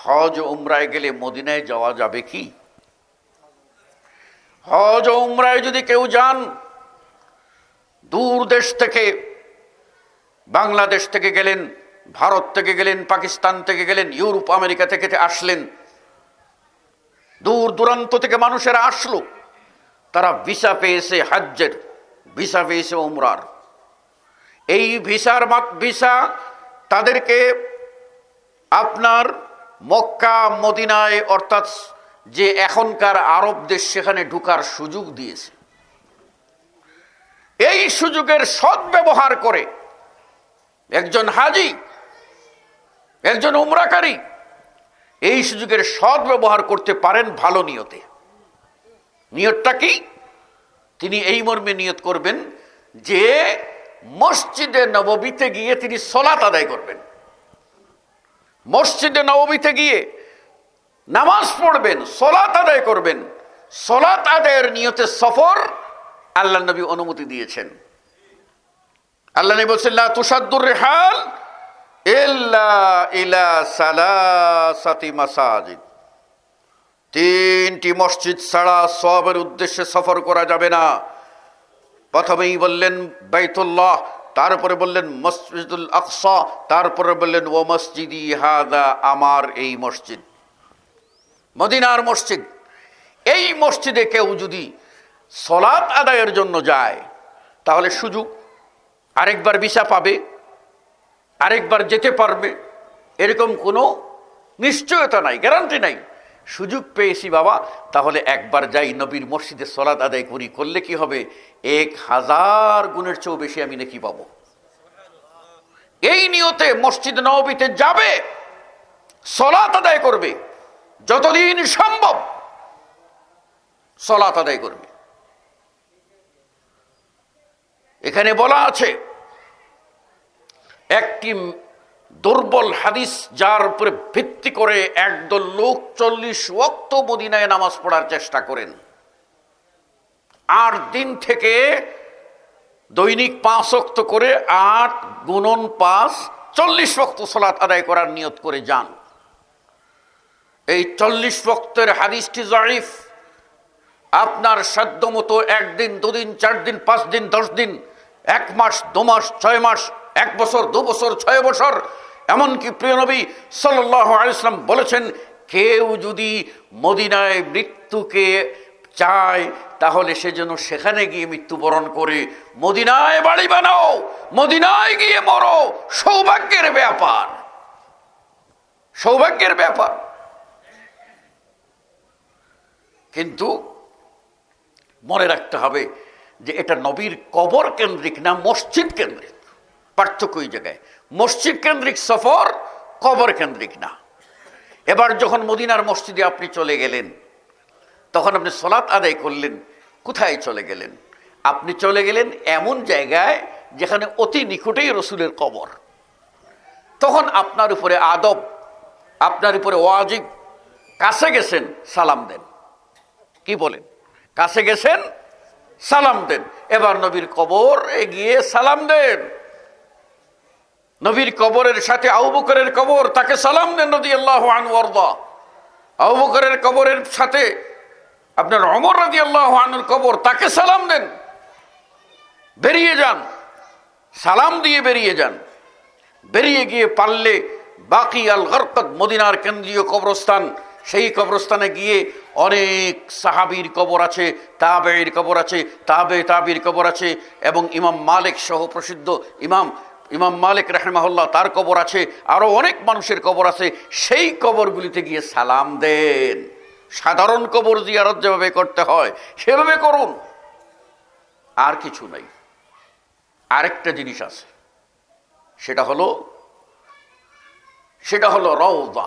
হজ ও উমরায় গেলে মদিনায় যাওয়া যাবে কি? হজ ও উমরায় যদি কেউ যান, দূর দেশ থেকে, বাংলাদেশ থেকে গেলেন, ভারত থেকে গেলেন, পাকিস্তান থেকে গেলেন, ইউরোপ আমেরিকা থেকে আসলেন, দূর দূরান্ত থেকে মানুষেরা আসলো, তারা ভিসা পেয়েছে হজ্জের, ভিসা পেয়েছে উমরার। এই ভিসা তাদেরকে আপনার মক্কা মদিনায় অর্থাৎ যে এখনকার আরব দেশ সেখানে ঢুকার সুযোগ দিয়েছে। এই সুযোগের সদ্ব্যবহার করে একজন হাজি, একজন উমরাকারী এই সুযোগের সদ্ব্যবহার করতে পারেন ভালো নিয়তে। নিয়তটা কি? তিনি এই মর্মে নিয়ত করবেন যে মসজিদে নববীতে গিয়ে তিনি সালাত আদায় করবেন, মসজিদে নববীতে গিয়ে নামাজ পড়বেন, সালাত আদায় করবেন। সালাত আদায়ের নিয়তে সফর আল্লাহ নবী অনুমতি দিয়েছেন। আল্লাহ নবী বলেছেন, লা তুসাদ্দুর রিহাল ইল্লা ইলা সালাসাতি মাসাজিদ, তিনটি মসজিদ ছাড়া সবের উদ্দেশ্যে সফর করা যাবে না। প্রথমেই বললেন বাইতুল্লাহ, তারপরে বললেন মসজিদুল আকসা, তারপরে বললেন ও মসজিদি হাদা, আমার এই মসজিদ, মদিনার মসজিদ। এই মসজিদে কেউ যদি সালাত আদায়ের জন্য যায় তাহলে সুযোগ, আরেকবার ভিসা পাবে, আরেকবার যেতে পারবে, এরকম কোনো নিশ্চয়তা নাই, গ্যারান্টি নাই। সুযোগ পেয়েছি বাবা, তাহলে একবার যাই নবীর মসজিদে সালাত আদায় করি, করলে কি হবে? 1000 গুণের চেয়েও বেশি আমি নাকি পাবো। এই নিয়তে মসজিদ নববীতে যাবে, সালাত আদায় করবে, যতদিন সম্ভব সালাত আদায় করবে। এখানে বলা আছে একটি দুর্বল হাদিস, যার উপরে ভিত্তি করে একদল লোক 40 ওয়াক্ত মদিনায় নামাজ পড়ার চেষ্টা করেন। 8 দিন থেকে দৈনিক 5 ওয়াক্ত করে, 8 গুণন 5, 40 ওয়াক্ত সালাত আদায় করার নিয়ত করে যান। এই 40 ওয়াক্তের হাদিসটি জয়ীফ। আপনার সাধ্য মতো 1 দিন, 2 দিন, 4 দিন, 5 দিন, 10 দিন, 1 মাস, 2 মাস, 6 মাস, 1 বছর, 2 বছর, 6 বছর, এমনকি প্রিয় নবী সাল্লাল্লাহু আলাইহি ওয়াসাল্লাম বলেছেন, কেউ যদি মদিনায় মৃত্যুকে চায় তাহলে সে যেন সেখানে গিয়ে মৃত্যুবরণ করে। মদিনায় বাড়ি বানাও, মদিনায় গিয়ে মরো, সৌভাগ্যের ব্যাপার, সৌভাগ্যের ব্যাপার। কিন্তু মনে রাখতে হবে যে এটা নবীর কবর কেন্দ্রিক না, মসজিদ কেন্দ্রিক। পার্থক্য এই জায়গায়, মসজিদ কেন্দ্রিক সফর, কবর কেন্দ্রিক না। এবার যখন মদিনার মসজিদে আপনি চলে গেলেন, তখন আপনি সালাত আদায় করলেন, কোথায় চলে গেলেন? আপনি চলে গেলেন এমন জায়গায় যেখানে অতি নিকটেই রসুলের কবর। তখন আপনার উপরে আদব, আপনার উপরে ওয়াজিব, কাছে গেছেন সালাম দেন। কি বলেন? কাছে গেছেন সালাম দেন। এবার নবীর কবর গিয়ে সালাম দেন। নবীর কবরের সাথে আবু বকরের কবর, তাকে সালাম দেন রাদিয়াল্লাহু আনহু ওয়ারদা। আবু বকরের কবরের সাথে আপনার ওমর রাদিয়াল্লাহু আনহুর কবর, তাকে সালাম দেন। বেরিয়ে যান, সালাম দিয়ে বেরিয়ে যান। বেরিয়ে গিয়ে পারলে বাকি আল গরকত, মদিনার কেন্দ্রীয় কবরস্থান, সেই কবরস্থানে গিয়ে অনেক সাহাবীর কবর আছে, তাবেঈর কবর আছে, তাবির কবর আছে, এবং ইমাম মালিক সহ প্রসিদ্ধ ইমাম মালিক রাহিমাহুল্লাহ তার কবর আছে, আরো অনেক মানুষের কবর আছে। সেই কবরগুলিতে গিয়ে সালাম দেন। সাধারণ কবর জিয়ারত যেভাবে করতে হয় সেভাবে করুন, আর কিছু নাই। আরেকটা জিনিস আছে, সেটা হলো রওজা।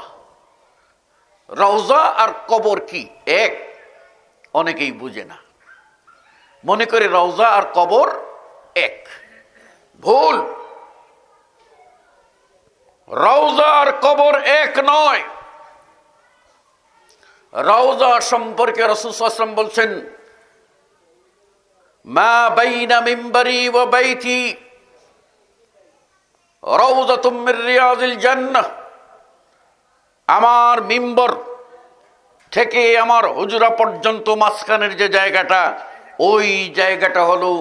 রওজা আর কবর কি এক? অনেকেই বুঝে না, মনে করে রওজা আর কবর এক। ভুল। রওজা আর কবর এক নয়। রওজা সম্পর্কে রাসূল সাল্লাল্লাহু আলাইহি ওয়াসাল্লাম বলছেন, মা বাইনা মিম্বারি ওয়া বাইতি রাওযাতুম মির রিয়াদিল জান্নাহ। আমার মিম্বর থেকে আমার হুজরা পর্যন্ত মাঝখানের যে জায়গাটা, ওই জায়গাটা হলো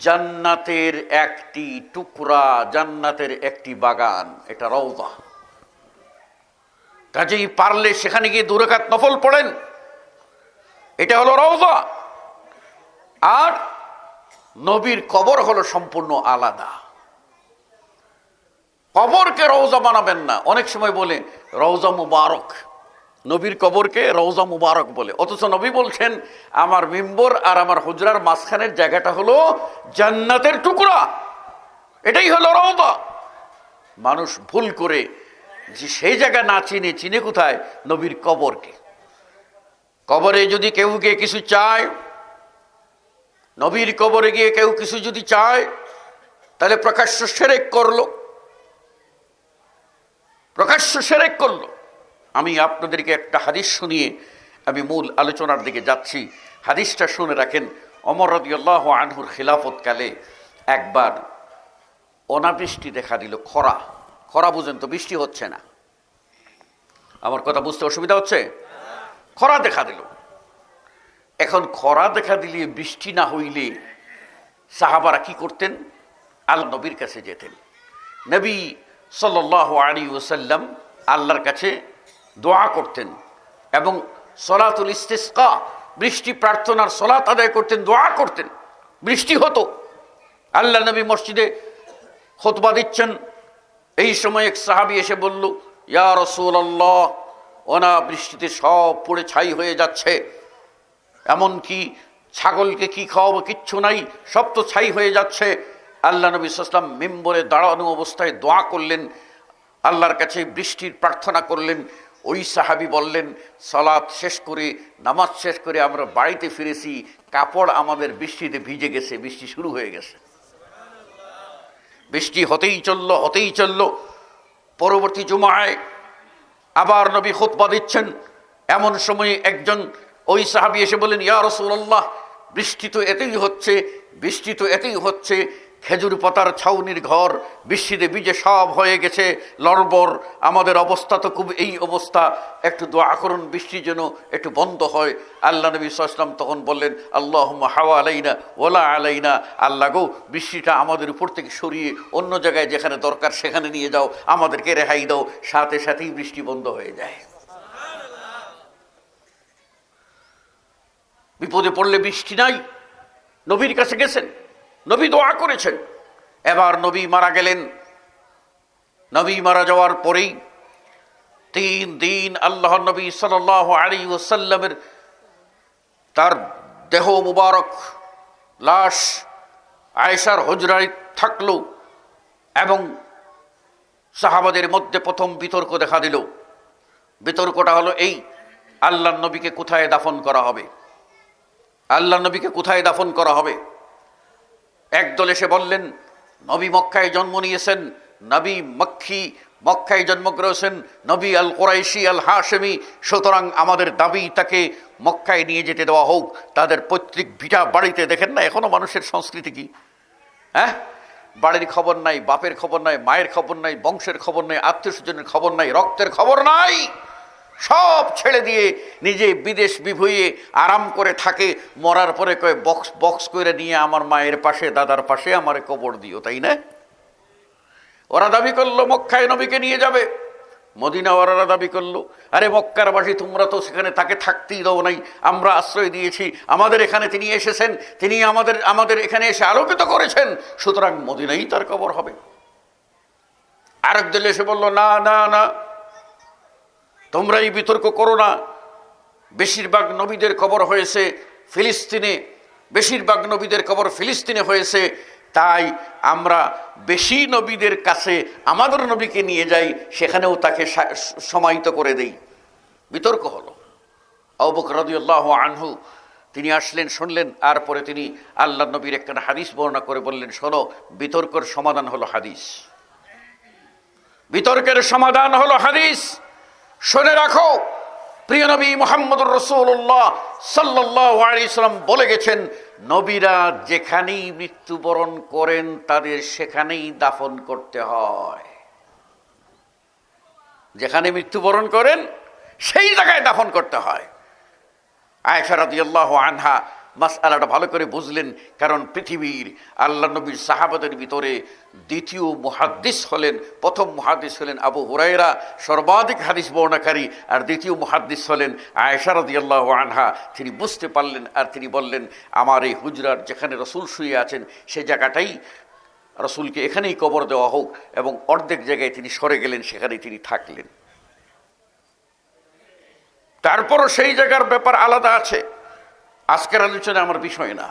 জান্নাতের একটি টুকরা, জান্নাতের একটি বাগান, এটা রওজা। কাজেই পারলে সেখানে গিয়ে 2 রাকাত নফল পড়েন, এটা হলো রওজা। আর নবীর কবর হলো সম্পূর্ণ আলাদা। কবরকে রওজা বানাবেন না। অনেক সময় বলে রওজা মুবারক, নবীর কবরকে রওজা মুবারক বলে, অথচ নবী বলছেন আমার মিম্বর আর আমার হুজরার মাঝখানের জায়গাটা হলো জান্নাতের টুকরা, এটাই হলো রওজা। মানুষ ভুল করে যে সেই জায়গা না চিনে, চিনে কোথায়? নবীর কবরকে। কবরে যদি কেউ গিয়ে কিছু চায়, নবীর কবরে গিয়ে কেউ কিছু যদি চায়, তাহলে প্রকাশ্য শিরক করলো, প্রকাশ্য শিরক করলো। আমি আপনাদেরকে একটা হাদিস শুনিয়ে আমি মূল আলোচনার দিকে যাচ্ছি। হাদিসটা শুনে রাখেন। ওমর রাদিয়াল্লাহু আনহুর খিলাফতকালে একবার অনাবৃষ্টি দেখা দিল, খরা। খরা বুঝেন তো, বৃষ্টি হচ্ছে না। আমার কথা বুঝতে অসুবিধা হচ্ছে? খরা দেখা দিল। এখন খরা দেখা দিলে, বৃষ্টি না হইলে সাহাবারা কি করতেন? আল্লাহ নবীর কাছে যেতেন। নবী সাল্লাল্লাহু আলাইহি ওয়াসাল্লাম আল্লাহর কাছে দোয়া করতেন এবং সলাতুল ইস্তিসকা, বৃষ্টি প্রার্থনার সলাত আদায় করতেন, দোয়া করতেন। বৃষ্টি হতো। আল্লাহ নবী মসজিদে খুতবা দিচ্ছেন, এই সময় এক সাহাবী এসে বলল, ইয়া রাসূলুল্লাহ, ওনা বৃষ্টিতে সব পুড়ে ছাই হয়ে যাচ্ছে, এমনকি ছাগলকে কি খাওয়াবো কিচ্ছু নাই, সব তো ছাই হয়ে যাচ্ছে। আল্লাহ নবী সাল্লাল্লাহু আলাইহি ওয়াসাল্লাম মিম্বরে দাঁড়ানো অবস্থায় দোয়া করলেন, আল্লাহর কাছে বৃষ্টির প্রার্থনা করলেন। ওই সাহাবী বললেন, সালাত শেষ করে, নামাজ শেষ করে আমরা বাড়িতে ফিরেছি, কাপড় আমাদের বৃষ্টিতে ভিজে গেছে, বৃষ্টি শুরু হয়ে গেছে। বৃষ্টি হতেই চলল, হতেই চলল। পরবর্তী জুমায় আবার নবী খুতবা দিচ্ছেন, এমন সময় একজন ওই সাহাবী এসে বলেন, ইয়া রাসূলুল্লাহ, বৃষ্টি তো এতই হচ্ছে, বৃষ্টি তো এতই হচ্ছে, খেজুর পাতার ছাউনির ঘর বৃষ্টিতে ভিজে সব হয়ে গেছে লড়বড়, আমাদের অবস্থা তো খুব এই অবস্থা, একটু দোয়া করুন বৃষ্টি যেন একটু বন্ধ হয়। আল্লাহ নবী সাল্লাল্লাহু আলাইহি ওয়াসাল্লাম তখন বললেন, আল্লাহুম্মা হাওয়া আলাইনা ওয়ালা আলাইনা, আল্লাহ গো, বৃষ্টিটা আমাদের উপর থেকে সরিয়ে অন্য জায়গায় যেখানে দরকার সেখানে নিয়ে যাও, আমাদেরকে রেহাই দাও। সাথে সাথেই বৃষ্টি বন্ধ হয়ে যায়। বিপদে পড়লে বৃষ্টি নাই, নবীর কাছে গেছেন, নবী দোয়া করেছেন। এবার নবী মারা গেলেন। নবী মারা যাওয়ার পরেই 3 দিন আল্লাহ নবী সাল্লাল্লাহু আলাইহি ওয়াসাল্লামের তার দেহ মুবারক লাশ আয়েশার হুজরায় থাকলো এবং সাহাবাদের মধ্যে প্রথম বিতর্ক দেখা দিল। বিতর্কটা হলো এই, আল্লাহ নবীকে কোথায় দাফন করা হবে, আল্লাহ নবীকে কোথায় দাফন করা হবে। একদল এসে বললেন, নবী মক্কায় জন্ম নিয়েছেন, নবী মক্কায় জন্মগ্রহণ, নবী আল কুরাইশি আল হাশেমি, সুতরাং আমাদের দাবি তাকে মক্কায় নিয়ে যেতে দেওয়া হোক। তাদের পৈতৃক ভিটা বাড়িতে, দেখেন না এখনো মানুষের সংস্কৃতি কি, হ্যাঁ, বাড়ির খবর নাই, বাপের খবর নাই, মায়ের খবর নাই, বংশের খবর নাই, আত্মীয় স্বজনের খবর নাই, রক্তের খবর নাই, সব ছেড়ে দিয়ে নিজে বিদেশ বিভুঁইয়ে আরাম করে থাকে। মরার পরে কয় বক্স বক্স করে নিয়ে আমার মায়ের পাশে, দাদার পাশে আমার কবর দিও, তাই না? ওরা দাবি করলো মক্কায় নবীকে নিয়ে যাবে। মদিনাওয়ালারা দাবি করলো, আরে মক্কার বাসী তোমরা তো সেখানে তাকে থাকতেই দাও নাই, আমরা আশ্রয় দিয়েছি, আমাদের এখানে তিনি এসেছেন, তিনি আমাদের এখানে এসে আলোকিত করেছেন, সুতরাং মদিনাই তার কবর হবে। আরেক দল এসে বললো, না না না, তোমরা এই বিতর্ক করো না, বেশিরভাগ নবীদের কবর হয়েছে ফিলিস্তিনে, বেশিরভাগ নবীদের কবর ফিলিস্তিনে হয়েছে, তাই আমরা বেশি নবীদের কাছে আমাদের নবীকে নিয়ে যাই, সেখানেও তাকে সমাহিত করে দেই। বিতর্ক হলো। আবু বকর রাদিয়াল্লাহু আনহু তিনি আসলেন, শুনলেন, আর পরে তিনি আল্লাহ নবীর একটা হাদিস বর্ণনা করে বললেন, শোনো, বিতর্কের সমাধান হলো হাদিস, বিতর্কের সমাধান হলো হাদিস। শুনে রাখো, প্রিয় নবী মুহাম্মদুর রাসূলুল্লাহ সাল্লাল্লাহু আলাইহি সাল্লাম বলে গেছেন, নবীরা যেখানেই মৃত্যুবরণ করেন তাদের সেখানেই দাফন করতে হয়। যেখানে মৃত্যুবরণ করেন সেই জায়গায় দাফন করতে হয়। আয়েশা রাদিয়াল্লাহু আনহা মাসআলাটা ভালো করে বুঝলেন, কারণ পৃথিবীর আল্লাহ নবীর সাহাবাদের ভিতরে দ্বিতীয় মুহাদ্দিস হলেন, প্রথম মুহাদ্দিস হলেন আবু হুরায়রা, সর্বাধিক হাদিস বর্ণনাকারী, আর দ্বিতীয় মুহাদ্দিস হলেন আয়েশা রাদিয়াল্লাহু আনহা। তিনি বুঝতে পারলেন আর তিনি বললেন, আমার এই হুজরার যেখানে রসুল শুয়ে আছেন সেই জায়গাটাই রসুলকে এখানেই কবর দেওয়া হোক, এবং অর্ধেক জায়গায় তিনি সরে গেলেন, সেখানেই তিনি থাকলেন। তারপরও সেই জায়গার ব্যাপার আলাদা আছে, আজকের আলোচনা আমার বিষয় না।